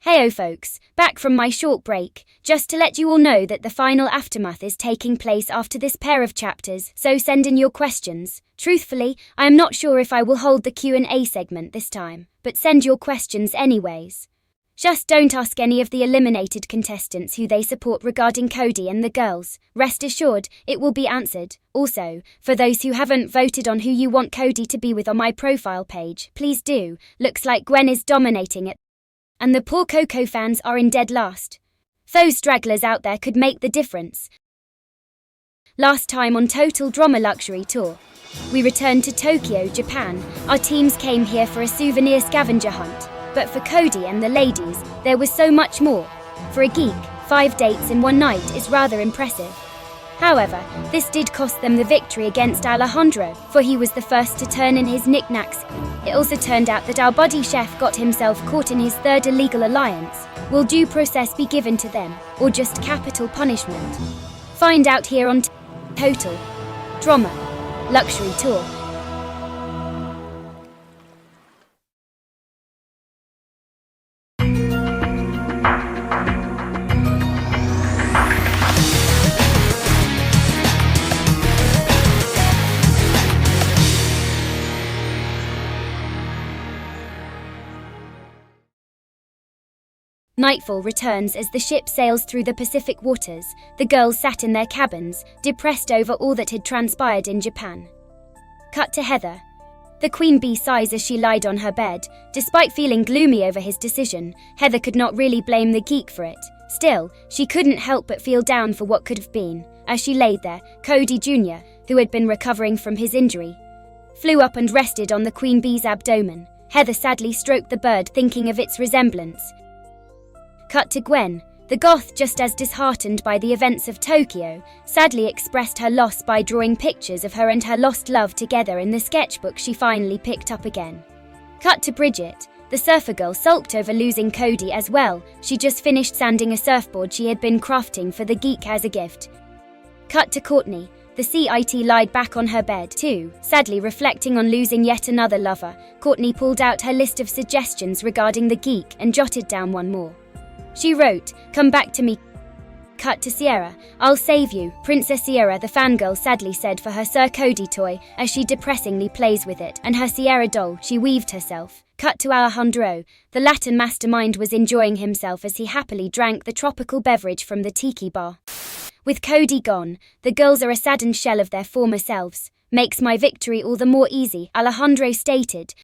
Heyo folks, back from my short break, just to let you all know that the final aftermath is taking place after this pair of chapters, so send in your questions. Truthfully, I am not sure if I will hold the Q&A segment this time, but send your questions anyways. Just don't ask any of the eliminated contestants who they support regarding Cody and the girls. Rest assured, it will be answered. Also, for those who haven't voted on who you want Cody to be with on my profile page, please do. Looks like Gwen is dominating it, and the poor Coco fans are in dead last. Those stragglers out there could make the difference. Last time on Total Drama Luxury Tour, we returned to Tokyo, Japan. Our teams came here for a souvenir scavenger hunt. But for Cody and the ladies, there was so much more. For a geek, 5 dates in one night is rather impressive. However, this did cost them the victory against Alejandro, for he was the first to turn in his knickknacks. It also turned out that our buddy chef got himself caught in his third illegal alliance. Will due process be given to them, or just capital punishment? Find out here on Total Drama Luxury Tour. Nightfall returns as the ship sails through the Pacific waters. The girls sat in their cabins, depressed over all that had transpired in Japan. Cut to Heather. The queen bee sighs as she lied on her bed. Despite feeling gloomy over his decision, Heather could not really blame the geek for it. Still, she couldn't help but feel down for what could have been. As she laid there, Cody Jr., who had been recovering from his injury, flew up and rested on the queen bee's abdomen. Heather sadly stroked the bird, thinking of its resemblance. Cut to Gwen. The goth, just as disheartened by the events of Tokyo, sadly expressed her loss by drawing pictures of her and her lost love together in the sketchbook she finally picked up again. Cut to Bridget. The surfer girl sulked over losing Cody as well. She just finished sanding a surfboard she had been crafting for the geek as a gift. Cut to Courtney. The CIT lied back on her bed too. Sadly reflecting on losing yet another lover, Courtney pulled out her list of suggestions regarding the geek and jotted down one more. She wrote, "Come back to me." Cut to Sierra. "I'll save you." Princess Sierra, the fangirl, sadly said for her Sir Cody toy as she depressingly plays with it, and her Sierra doll she weaved herself. Cut to Alejandro. The Latin mastermind was enjoying himself as he happily drank the tropical beverage from the tiki bar. With Cody gone, the girls are a saddened shell of their former selves. "Makes my victory all the more easy," Alejandro stated.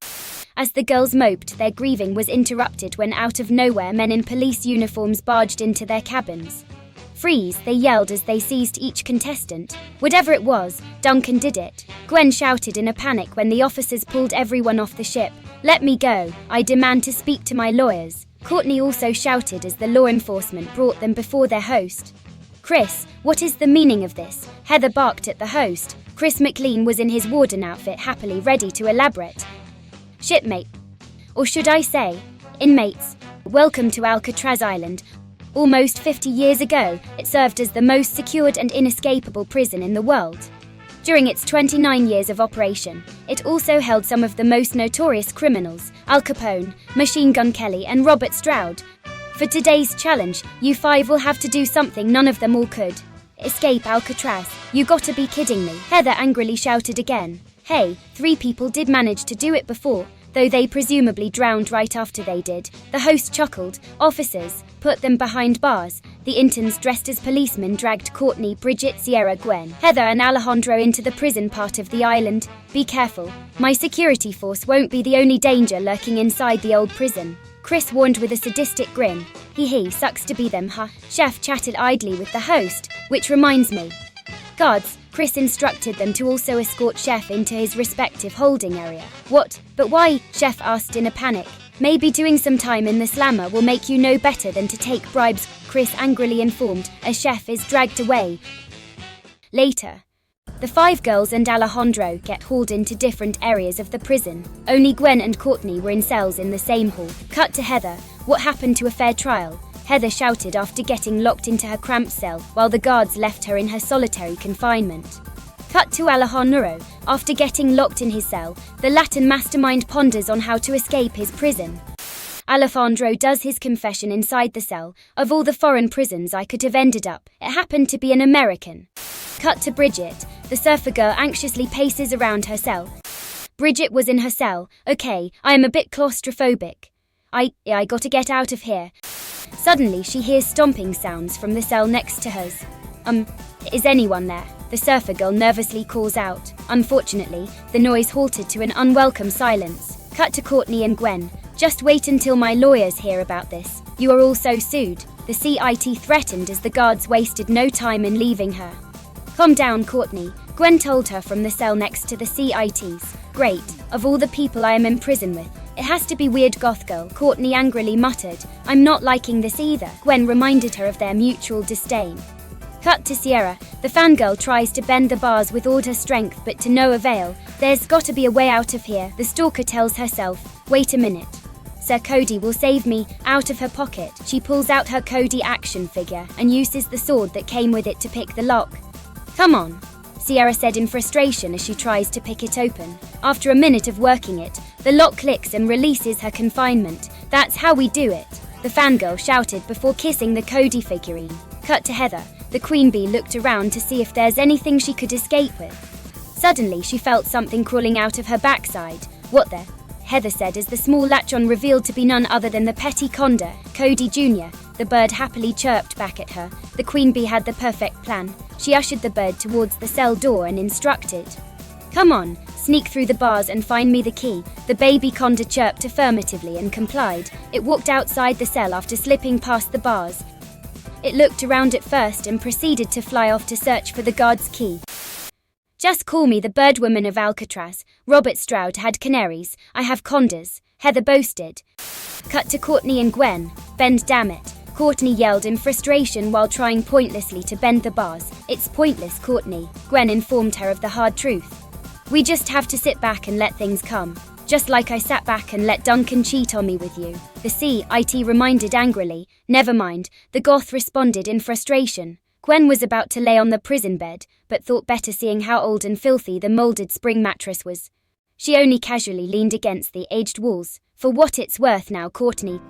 As the girls moped, their grieving was interrupted when out of nowhere men in police uniforms barged into their cabins. "Freeze," they yelled as they seized each contestant. Whatever it was, Duncan did it. Gwen shouted in a panic when the officers pulled everyone off the ship. "Let me go, I demand to speak to my lawyers." Courtney also shouted as the law enforcement brought them before their host. "Chris, what is the meaning of this?" Heather barked at the host. Chris McLean was in his warden outfit, happily ready to elaborate. "Shipmate, or should I say, inmates, welcome to Alcatraz Island. Almost 50 years ago, it served as the most secured and inescapable prison in the world. During its 29 years of operation, it also held some of the most notorious criminals, Al Capone, Machine Gun Kelly and Robert Stroud. For today's challenge, you 5 will have to do something none of them all could. Escape Alcatraz. You gotta be kidding me." Heather angrily shouted again. Hey, 3 people did manage to do it before, though they presumably drowned right after they did. The host chuckled. "Officers, put them behind bars." The interns dressed as policemen dragged Courtney, Bridget, Sierra, Gwen, Heather and Alejandro into the prison part of the island. "Be careful. My security force won't be the only danger lurking inside the old prison," Chris warned with a sadistic grin. He sucks to be them, huh? Chef chatted idly with the host, which reminds me. "Guards," Chris instructed them to also escort Chef into his respective holding area. "What? But why?" Chef asked in a panic. "Maybe doing some time in the slammer will make you know better than to take bribes," Chris angrily informed, as Chef is dragged away. Later, the 5 girls and Alejandro get hauled into different areas of the prison. Only Gwen and Courtney were in cells in the same hall. Cut to Heather. "What happened to a fair trial?" Heather shouted after getting locked into her cramped cell, while the guards left her in her solitary confinement. Cut to Alejandro. After getting locked in his cell, the Latin mastermind ponders on how to escape his prison. Alejandro does his confession inside the cell. Of all the foreign prisons I could have ended up, it happened to be an American. Cut to Bridget. The surfer girl anxiously paces around her cell. Bridget was in her cell. Okay, I am a bit claustrophobic. I gotta get out of here. Suddenly she hears stomping sounds from the cell next to hers. Is anyone there? The surfer girl nervously calls out. Unfortunately, the noise halted to an unwelcome silence. Cut to Courtney and Gwen. Just wait until my lawyers hear about this. You are also sued. The CIT threatened as the guards wasted no time in leaving her. Calm down, Courtney. Gwen told her from the cell next to the CITs. Great. Of all the people I am in prison with, it has to be weird goth girl, Courtney angrily muttered. I'm not liking this either. Gwen reminded her of their mutual disdain. Cut to Sierra. The fangirl tries to bend the bars with all her strength, but to no avail. There's gotta be a way out of here, the stalker tells herself. Wait a minute. Sir Cody will save me. Out of her pocket, she pulls out her Cody action figure and uses the sword that came with it to pick the lock. Come on, Sierra said in frustration as she tries to pick it open. After a minute of working it, the lock clicks and releases her confinement. That's how we do it, the fangirl shouted before kissing the Cody figurine. Cut to Heather. The queen bee looked around to see if there's anything she could escape with. Suddenly she felt something crawling out of her backside. What the? Heather said as the small latch-on revealed to be none other than the petty condor, Cody Jr. The bird happily chirped back at her. The queen bee had the perfect plan. She ushered the bird towards the cell door and instructed. Come on, sneak through the bars and find me the key. The baby condor chirped affirmatively and complied. It walked outside the cell after slipping past the bars. It looked around at first and proceeded to fly off to search for the guard's key. Just call me the birdwoman of Alcatraz. Robert Stroud had canaries. I have condors, Heather boasted. Cut to Courtney and Gwen. Bend, damn it. Courtney yelled in frustration while trying pointlessly to bend the bars. It's pointless, Courtney. Gwen informed her of the hard truth. We just have to sit back and let things come. Just like I sat back and let Duncan cheat on me with you. The CIT reminded angrily. Never mind, the goth responded in frustration. Gwen was about to lay on the prison bed, but thought better seeing how old and filthy the molded spring mattress was. She only casually leaned against the aged walls. For what it's worth now, Courtney.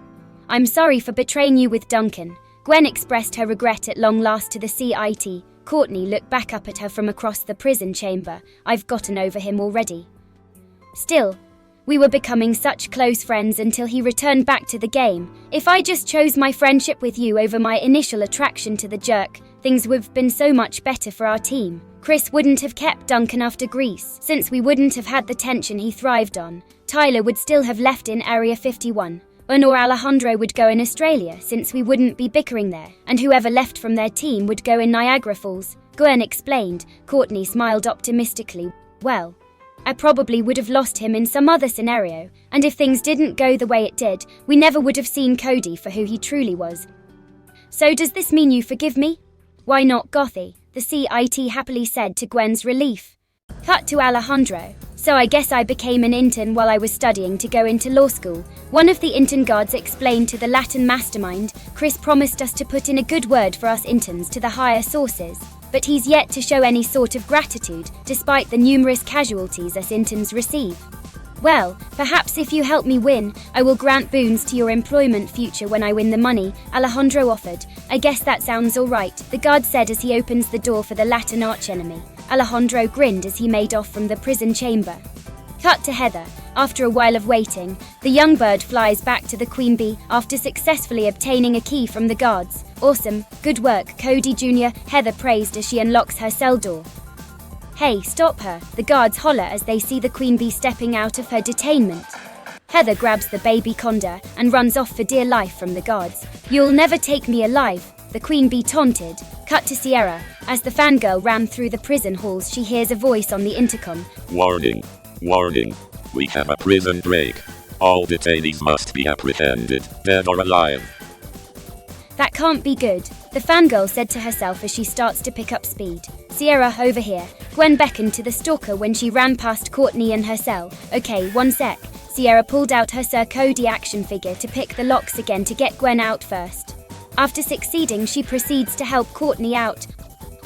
I'm sorry for betraying you with Duncan. Gwen expressed her regret at long last to the CIT. Courtney looked back up at her from across the prison chamber. I've gotten over him already. Still, we were becoming such close friends until he returned back to the game. If I just chose my friendship with you over my initial attraction to the jerk, things would have been so much better for our team. Chris wouldn't have kept Duncan after Greece, since we wouldn't have had the tension he thrived on. Tyler would still have left in Area 51. Or Alejandro would go in Australia, since we wouldn't be bickering there. And whoever left from their team would go in Niagara Falls. Gwen explained. Courtney smiled optimistically. Well, I probably would have lost him in some other scenario, and if things didn't go the way it did, we never would have seen Cody for who he truly was. So does this mean you forgive me? Why not, Gothy? The CIT happily said to Gwen's relief. Cut to Alejandro. So I guess I became an intern while I was studying to go into law school. One of the intern guards explained to the Latin mastermind. Chris promised us to put in a good word for us interns to the higher sources. But he's yet to show any sort of gratitude, despite the numerous casualties us interns receive. Well, perhaps if you help me win, I will grant boons to your employment future when I win the money, Alejandro offered. I guess that sounds alright, the guard said as he opens the door for the Latin archenemy. Alejandro grinned as he made off from the prison chamber. Cut to Heather. After a while of waiting, the young bird flies back to the queen bee after successfully obtaining a key from the guards. Awesome, good work, Cody Jr., Heather praised as she unlocks her cell door. Hey, stop her, the guards holler as they see the queen bee stepping out of her detainment. Heather grabs the baby condor and runs off for dear life from the guards. You'll never take me alive, the queen bee taunted. Cut to Sierra. As the fangirl ran through the prison halls, she hears a voice on the intercom. Warning, warning, we have a prison break. All detainees must be apprehended, dead or alive. That can't be good, the fangirl said to herself as she starts to pick up speed. Sierra, over here. Gwen beckoned to the stalker when she ran past Courtney in her cell. Okay, one sec. Sierra pulled out her Sir Cody action figure to pick the locks again to get Gwen out first. After succeeding, she proceeds to help Courtney out.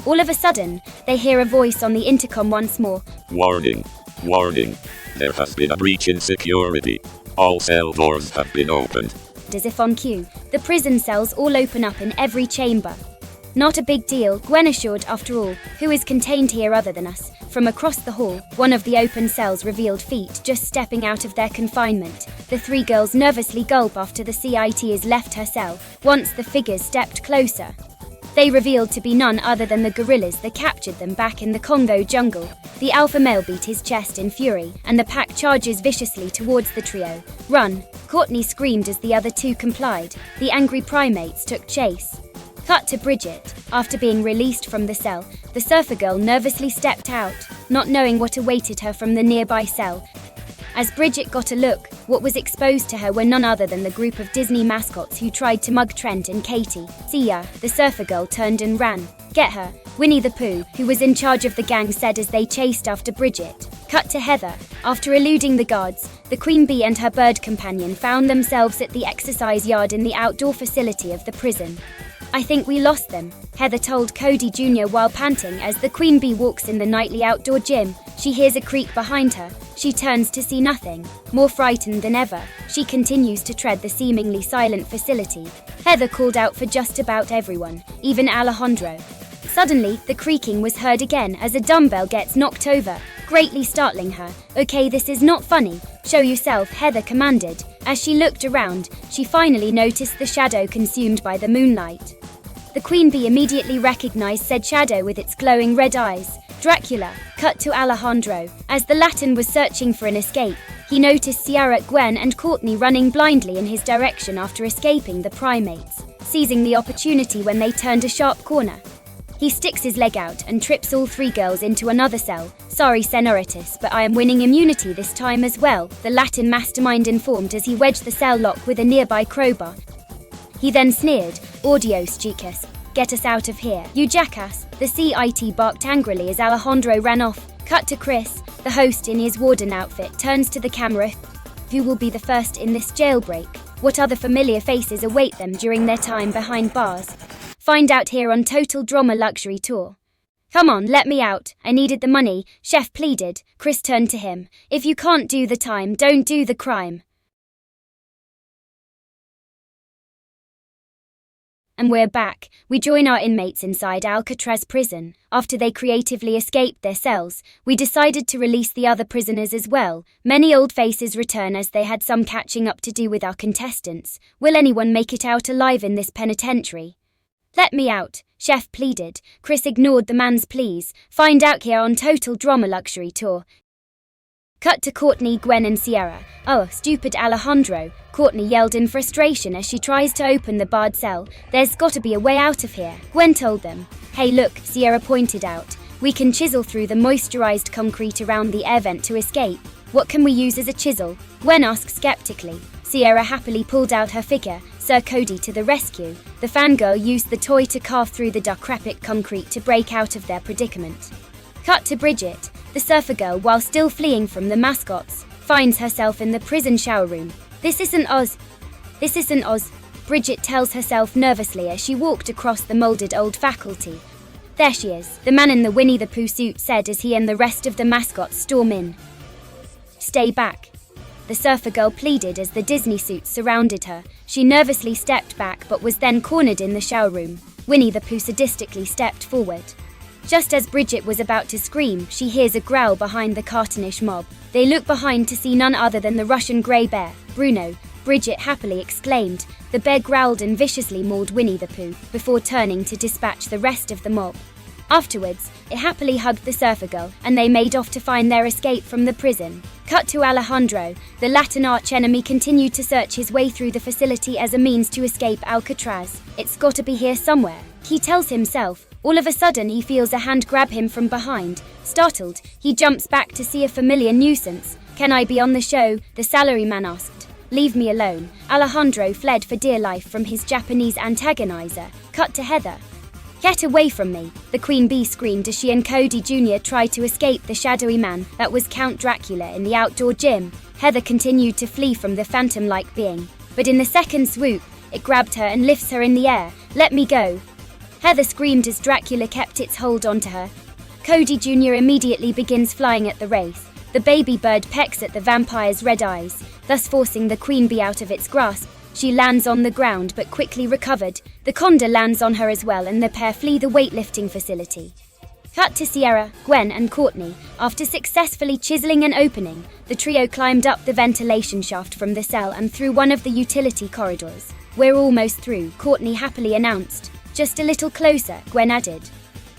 All of a sudden, they hear a voice on the intercom once more. Warning, warning, there has been a breach in security. All cell doors have been opened. As if on cue, the prison cells all open up in every chamber. Not a big deal, Gwen assured. After all, who is contained here other than us? From across the hall, one of the open cells revealed feet just stepping out of their confinement. The three girls nervously gulp after the CIT has left her cell. Once the figures stepped closer, they revealed to be none other than the gorillas that captured them back in the Congo jungle. The alpha male beat his chest in fury, and the pack charges viciously towards the trio. Run! Courtney screamed as the other two complied. The angry primates took chase. Cut to Bridget. After being released from the cell, the surfer girl nervously stepped out, not knowing what awaited her from the nearby cell. As Bridget got a look, what was exposed to her were none other than the group of Disney mascots who tried to mug Trent and Katie. See ya, the surfer girl turned and ran. Get her, Winnie the Pooh, who was in charge of the gang, said as they chased after Bridget. Cut to Heather. After eluding the guards, the queen bee and her bird companion found themselves at the exercise yard in the outdoor facility of the prison. I think we lost them, Heather told Cody Jr. while panting as the queen bee walks in the nightly outdoor gym. She hears a creak behind her. She turns to see nothing. More frightened than ever, she continues to tread the seemingly silent facility. Heather called out for just about everyone, even Alejandro. Suddenly, the creaking was heard again as a dumbbell gets knocked over, greatly startling her. Okay, this is not funny. Show yourself, Heather commanded. As she looked around, she finally noticed the shadow consumed by the moonlight. The queen bee immediately recognized said shadow with its glowing red eyes. Dracula. Cut to Alejandro. As the Latin was searching for an escape, he noticed Sierra, Gwen and Courtney running blindly in his direction after escaping the primates, seizing the opportunity when they turned a sharp corner. He sticks his leg out and trips all three girls into another cell. Sorry, Senoritas, but I am winning immunity this time as well, the Latin mastermind informed as he wedged the cell lock with a nearby crowbar. He then sneered, Audios, chicas. Get us out of here, you jackass. The CIT barked angrily as Alejandro ran off. Cut to Chris. The host in his warden outfit turns to the camera. Who will be the first in this jailbreak? What other familiar faces await them during their time behind bars? Find out here on Total Drama Luxury Tour. Come on, let me out. I needed the money, Chef pleaded. Chris turned to him. If you can't do the time, don't do the crime. And we're back. We join our inmates inside Alcatraz prison. After they creatively escaped their cells, we decided to release the other prisoners as well. Many old faces return as they had some catching up to do with our contestants. Will anyone make it out alive in this penitentiary? Let me out, Chef pleaded. Chris ignored the man's pleas. Find out here on Total Drama Luxury Tour. Cut to Courtney, Gwen and Sierra. Oh, stupid Alejandro, Courtney yelled in frustration as she tries to open the barred cell. There's gotta be a way out of here, Gwen told them. Hey look, Sierra pointed out. We can chisel through the moisturized concrete around the air vent to escape. What can we use as a chisel? Gwen asked skeptically. Sierra happily pulled out her figure, Sir Cody to the rescue. The fangirl used the toy to carve through the decrepit concrete to break out of their predicament. Cut to Bridget. The surfer girl, while still fleeing from the mascots, finds herself in the prison shower room. This isn't Oz. Bridget tells herself nervously as she walked across the molded old faculty. There she is, the man in the Winnie the Pooh suit said as he and the rest of the mascots storm in. Stay back, the surfer girl pleaded as the Disney suits surrounded her. She nervously stepped back but was then cornered in the shower room. Winnie the Pooh sadistically stepped forward. Just as Bridget was about to scream, she hears a growl behind the cartoonish mob. They look behind to see none other than the Russian grey bear, Bruno. Bridget happily exclaimed. The bear growled and viciously mauled Winnie the Pooh, before turning to dispatch the rest of the mob. Afterwards, it happily hugged the surfer girl, and they made off to find their escape from the prison. Cut to Alejandro. The Latin arch-enemy continued to search his way through the facility as a means to escape Alcatraz. It's gotta be here somewhere, he tells himself. All of a sudden he feels a hand grab him from behind. Startled, he jumps back to see a familiar nuisance. Can I be on the show? The salaryman asked. Leave me alone. Alejandro fled for dear life from his Japanese antagonizer. Cut to Heather. Get away from me, the queen bee screamed as she and Cody Jr. tried to escape the shadowy man that was Count Dracula in the outdoor gym. Heather continued to flee from the phantom-like being, but in the second swoop, it grabbed her and lifts her in the air. Let me go. Heather screamed as Dracula kept its hold onto her. Cody Jr. immediately begins flying at the wraith. The baby bird pecks at the vampire's red eyes. thus forcing the queen bee out of its grasp. She lands on the ground but quickly recovered. The condor lands on her as well and the pair flee the weightlifting facility. Cut to Sierra, Gwen and Courtney. After successfully chiseling an opening, the trio climbed up the ventilation shaft from the cell and through one of the utility corridors. "We're almost through," Courtney happily announced. "Just a little closer," Gwen added.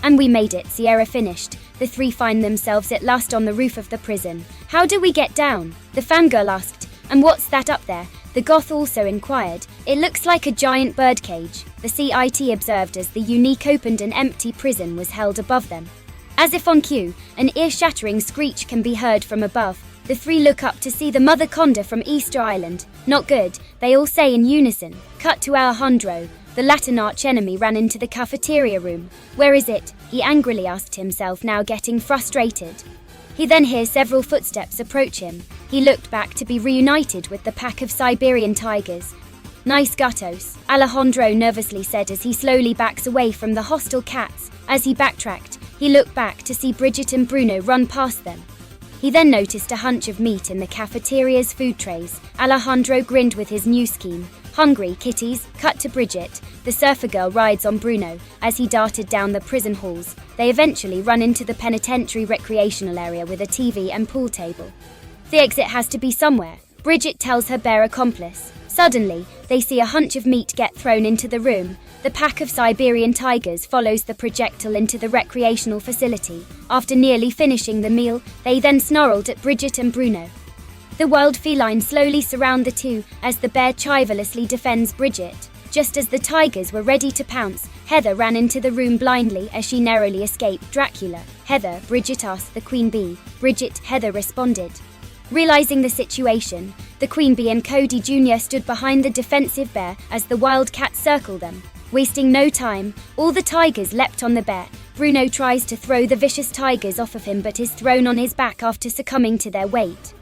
"And we made it," Sierra finished. The three find themselves at last on the roof of the prison. "How do we get down?" the fangirl asked. "And what's that up there?" the goth also inquired. "It looks like a giant birdcage," the CIT observed as the unique opened and empty prison was held above them. As if on cue, an ear-shattering screech can be heard from above. The three look up to see the mother condor from Easter Island. "Not good," they all say in unison. Cut to Alejandro. The Latin arch-enemy ran into the cafeteria room. "Where is it?" he angrily asked himself, now getting frustrated. He then hears several footsteps approach him. He looked back to be reunited with the pack of Siberian tigers. "Nice gatos," Alejandro nervously said as he slowly backs away from the hostile cats. As he backtracked, he looked back to see Bridget and Bruno run past them. He then noticed a hunch of meat in the cafeteria's food trays. Alejandro grinned with his new scheme. "Hungry, kitties?" Cut to Bridget. The surfer girl rides on Bruno. As he darted down the prison halls, they eventually run into the penitentiary recreational area with a TV and pool table. The exit has to be somewhere, Bridget tells her bear accomplice. Suddenly, they see a hunch of meat get thrown into the room. The pack of Siberian tigers follows the projectile into the recreational facility. After nearly finishing the meal, they then snarled at Bridget and Bruno. The wild felines slowly surround the two as the bear chivalrously defends Bridget. Just as the tigers were ready to pounce, Heather ran into the room blindly as she narrowly escaped Dracula. "Heather," Bridget asked the queen bee. "Bridget," Heather responded. Realizing the situation, the queen bee and Cody Jr. stood behind the defensive bear as the wildcats circled them. Wasting no time, all the tigers leapt on the bear. Bruno tries to throw the vicious tigers off of him but is thrown on his back after succumbing to their weight.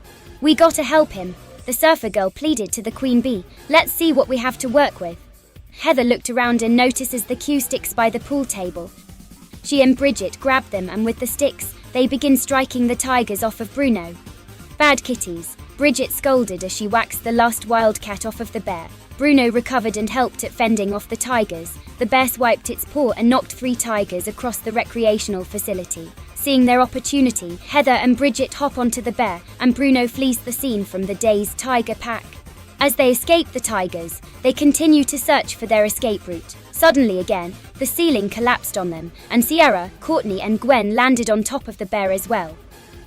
"We gotta help him," the surfer girl pleaded to the queen bee. "Let's see what we have to work with." Heather looked around and notices the cue sticks by the pool table. She and Bridget grab them and with the sticks, they begin striking the tigers off of Bruno. "Bad kitties," Bridget scolded as she waxed the last wildcat off of the bear. Bruno recovered and helped at fending off the tigers. The bear swiped its paw and knocked 3 tigers across the recreational facility. Seeing their opportunity, Heather and Bridget hop onto the bear, and Bruno flees the scene from the dazed tiger pack. As they escape the tigers, they continue to search for their escape route. Suddenly again, the ceiling collapsed on them, and Sierra, Courtney and Gwen landed on top of the bear as well.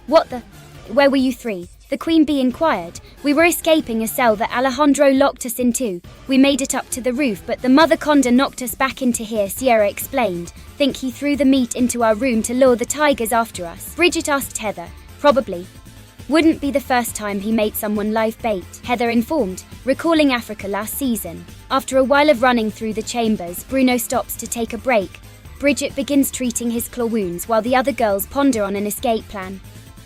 "What the? Where were you three?" the queen bee inquired. "We were escaping a cell that Alejandro locked us into. We made it up to the roof, but the mother condor knocked us back into here," Sierra explained. "Think he threw the meat into our room to lure the tigers after us?" Bridget asked Heather. "Probably. Wouldn't be the first time he made someone live bait," Heather informed, recalling Africa last season. After a while of running through the chambers, Bruno stops to take a break. Bridget begins treating his claw wounds while the other girls ponder on an escape plan.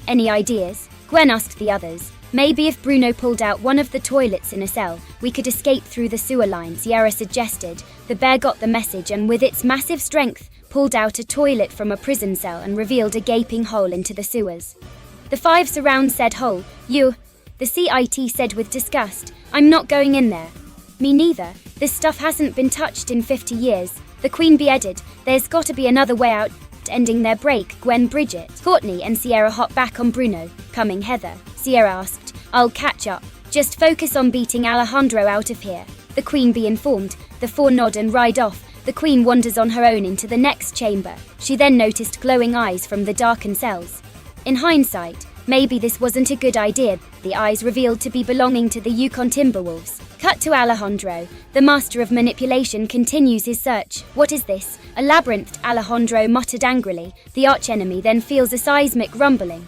"Any ideas?" Gwen asked the others. "Maybe if Bruno pulled out one of the toilets in a cell, we could escape through the sewer lines," Sierra suggested. The bear got the message and with its massive strength, pulled out a toilet from a prison cell and revealed a gaping hole into the sewers. "The 5 surround said hole. You," the CIT said with disgust. "I'm not going in there." "Me neither. This stuff hasn't been touched in 50 years. The queen bee added. "There's gotta be another way out." Ending their break, Gwen, Bridget, Courtney and Sierra hop back on Bruno. "Coming, Heather?" Sierra asked. "I'll catch up. Just focus on beating Alejandro out of here," the queen bee informed. The 4 nod and ride off. The queen wanders on her own into the next chamber. She then noticed glowing eyes from the darkened cells. In hindsight, maybe this wasn't a good idea. The eyes revealed to be belonging to the Yukon Timberwolves. Cut to Alejandro. The master of manipulation continues his search. "What is this? A labyrinth," Alejandro muttered angrily. The archenemy then feels a seismic rumbling.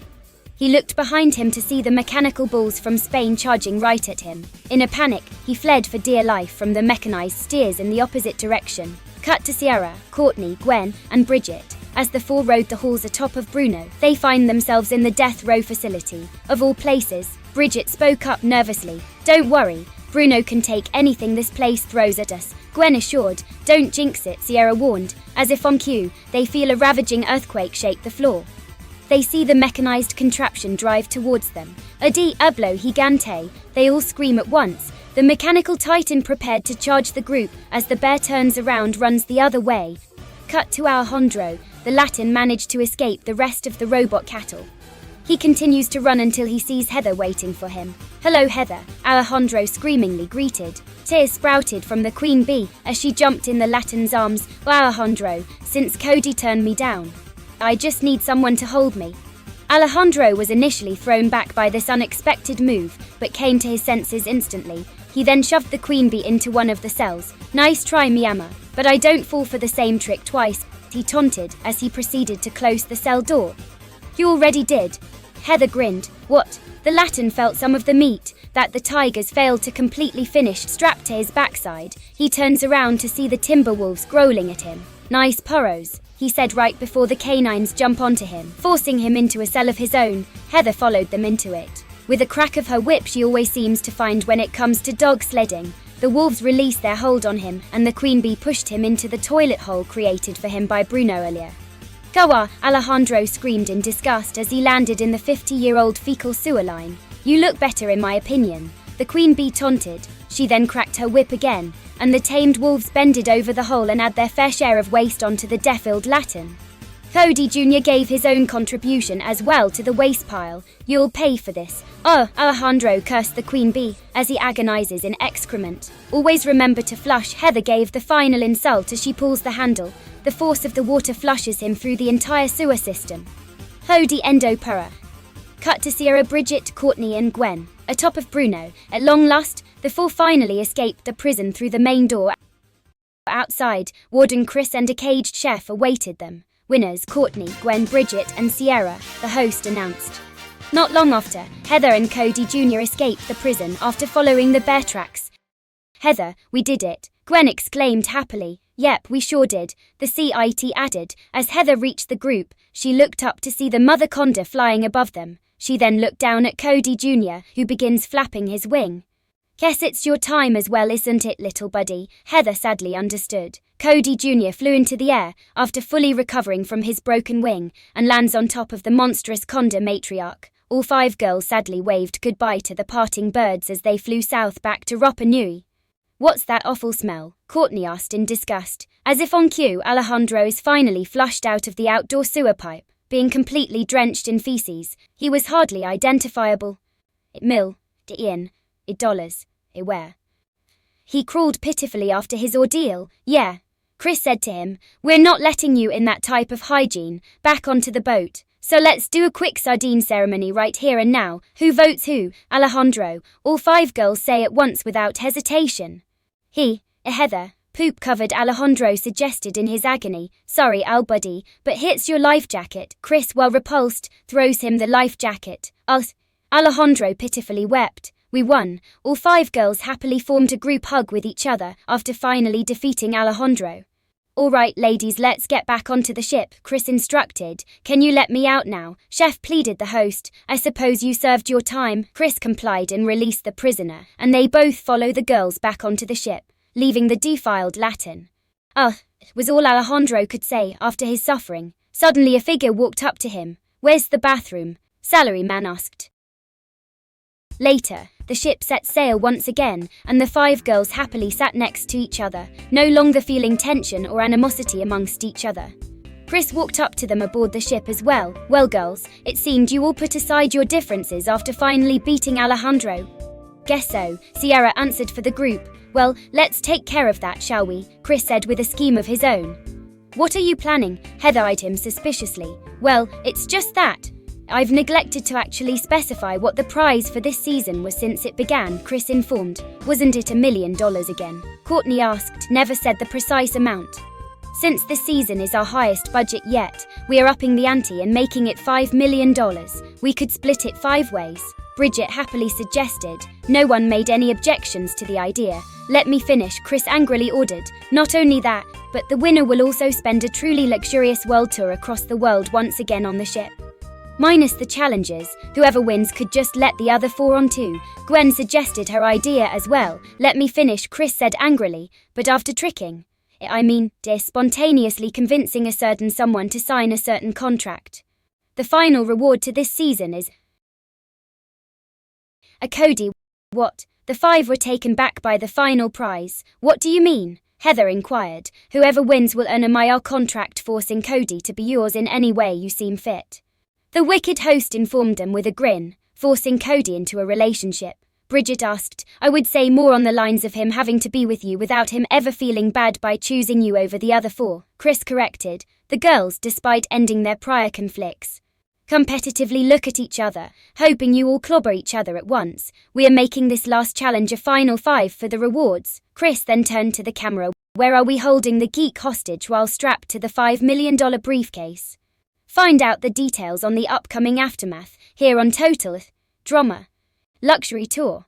He looked behind him to see the mechanical bulls from Spain charging right at him. In a panic, he fled for dear life from the mechanized steers in the opposite direction. Cut to Sierra, Courtney, Gwen, and Bridget. As the 4 rode the halls atop of Bruno, they find themselves in the death row facility. Of all places, Bridget spoke up nervously. "Don't worry, Bruno can take anything this place throws at us," Gwen assured. "Don't jinx it," Sierra warned. As if on cue, they feel a ravaging earthquake shake the floor. They see the mechanized contraption drive towards them. A diablo gigante, they all scream at once. The mechanical titan prepared to charge the group as the bear turns around, runs the other way. Cut to Alejandro. The Latin managed to escape the rest of the robot cattle. He continues to run until he sees Heather waiting for him. "Hello, Heather," Alejandro screamingly greeted. Tears sprouted from the queen bee as she jumped in the Latin's arms. "Alejandro, since Cody turned me down, I just need someone to hold me." Alejandro was initially thrown back by this unexpected move, but came to his senses instantly. He then shoved the queen bee into one of the cells. "Nice try, mi ama, but I don't fall for the same trick twice," he taunted as he proceeded to close the cell door. "You already did." Heather grinned. "What?" The Latin felt some of the meat that the tigers failed to completely finish strapped to his backside. He turns around to see the timber wolves growling at him. "Nice purros," he said right before the canines jump onto him, forcing him into a cell of his own. Heather followed them into it. With a crack of her whip she always seems to find when it comes to dog sledding. The wolves released their hold on him, and the queen bee pushed him into the toilet hole created for him by Bruno earlier. "Gawa," Alejandro screamed in disgust as he landed in the 50-year-old fecal sewer line. "You look better in my opinion," the queen bee taunted. She then cracked her whip again, and the tamed wolves bended over the hole and add their fair share of waste onto the defiled Latin. Cody Jr. gave his own contribution as well to the waste pile. "You'll pay for this." "Oh," Alejandro cursed the queen bee as he agonizes in excrement. "Always remember to flush," Heather gave the final insult as she pulls the handle. The force of the water flushes him through the entire sewer system. Hodi endo pura. Cut to Sierra, Bridget, Courtney and Gwen. Atop of Bruno. At long last, the four finally escaped the prison through the main door. Outside, Warden Chris and a caged chef awaited them. Winners Courtney, Gwen, Bridget and Sierra, the host announced. Not long after, Heather and Cody Jr. escaped the prison after following the bear tracks. "Heather, we did it," Gwen exclaimed happily. "Yep, we sure did," the CIT added. As Heather reached the group, she looked up to see the mother condor flying above them. She then looked down at Cody Jr., who begins flapping his wing. "Guess it's your time as well, isn't it, little buddy?" Heather sadly understood. Cody Jr. flew into the air after fully recovering from his broken wing and lands on top of the monstrous condor matriarch. All five girls sadly waved goodbye to the parting birds as they flew south back to Rapa Nui. "What's that awful smell?" Courtney asked in disgust. As if on cue, Alejandro is finally flushed out of the outdoor sewer pipe, being completely drenched in feces. He was hardly identifiable. "It mil, it in, it dollars, it where?" He crawled pitifully after his ordeal. "Yeah," Chris said to him, "we're not letting you in that type of hygiene, back onto the boat. So let's do a quick sardine ceremony right here and now. Who votes who?" "Alejandro," all five girls say at once without hesitation. Heather, poop-covered Alejandro suggested in his agony. "Sorry, Al buddy, but here's your life jacket." Chris, while repulsed, throws him the life jacket. Alejandro pitifully wept. "We won." All five girls happily formed a group hug with each other after finally defeating Alejandro. "All right, ladies, let's get back onto the ship," Chris instructed. "Can you let me out now?" Chef pleaded the host. "I suppose you served your time." Chris complied and released the prisoner, and they both follow the girls back onto the ship, leaving the defiled Latin. Was all Alejandro could say after his suffering. Suddenly a figure walked up to him. "Where's the bathroom?" Salaryman asked. Later, the ship set sail once again, and the five girls happily sat next to each other, no longer feeling tension or animosity amongst each other. Chris walked up to them aboard the ship as well. "Well, girls, it seemed you all put aside your differences after finally beating Alejandro." "Guess so," Sierra answered for the group. "Well, let's take care of that, shall we?" Chris said with a scheme of his own. "What are you planning?" Heather eyed him suspiciously. "Well, it's just that. I've neglected to actually specify what the prize for this season was since it began," Chris informed. "Wasn't it $1 million again?" Courtney asked. "Never said the precise amount. Since this season is our highest budget yet, we are upping the ante and making it $5 million. We could split it 5 ways." Bridget happily suggested. No one made any objections to the idea. "Let me finish," Chris angrily ordered. "Not only that, but the winner will also spend a truly luxurious world tour across the world once again on the ship. Minus the challenges, whoever wins could just let the other 4 on too." Gwen suggested her idea as well. "Let me finish," Chris said angrily, but after spontaneously convincing a certain someone to sign a certain contract. The final reward to this season is a Cody. What? The 5 were taken back by the final prize. What do you mean? Heather inquired. Whoever wins will earn a mile contract, forcing Cody to be yours in any way you seem fit. The wicked host informed them with a grin, forcing Cody into a relationship. Bridget asked, I would say more on the lines of him having to be with you without him ever feeling bad by choosing you over the other 4. Chris corrected. The girls, despite ending their prior conflicts, competitively look at each other, hoping you all clobber each other at once. We are making this last challenge a final 5 for the rewards. Chris then turned to the camera. Where are we holding the geek hostage while strapped to the $5 million briefcase? Find out the details on the upcoming Aftermath, here on Total Drama Luxury Tour.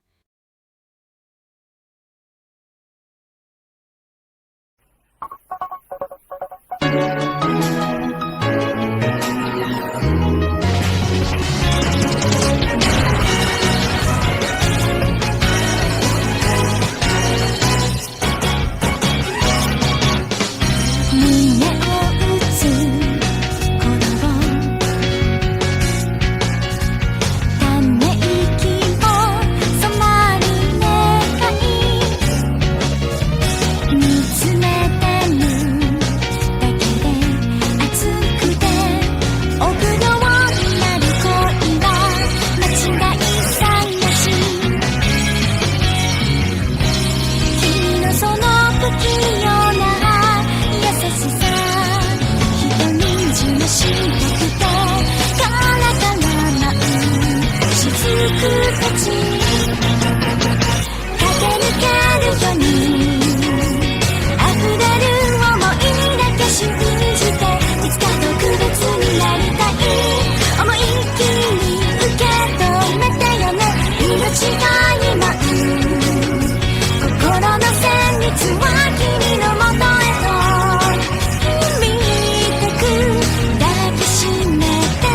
抱きしめて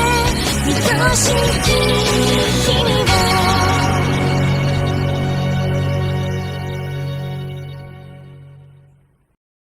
愛しき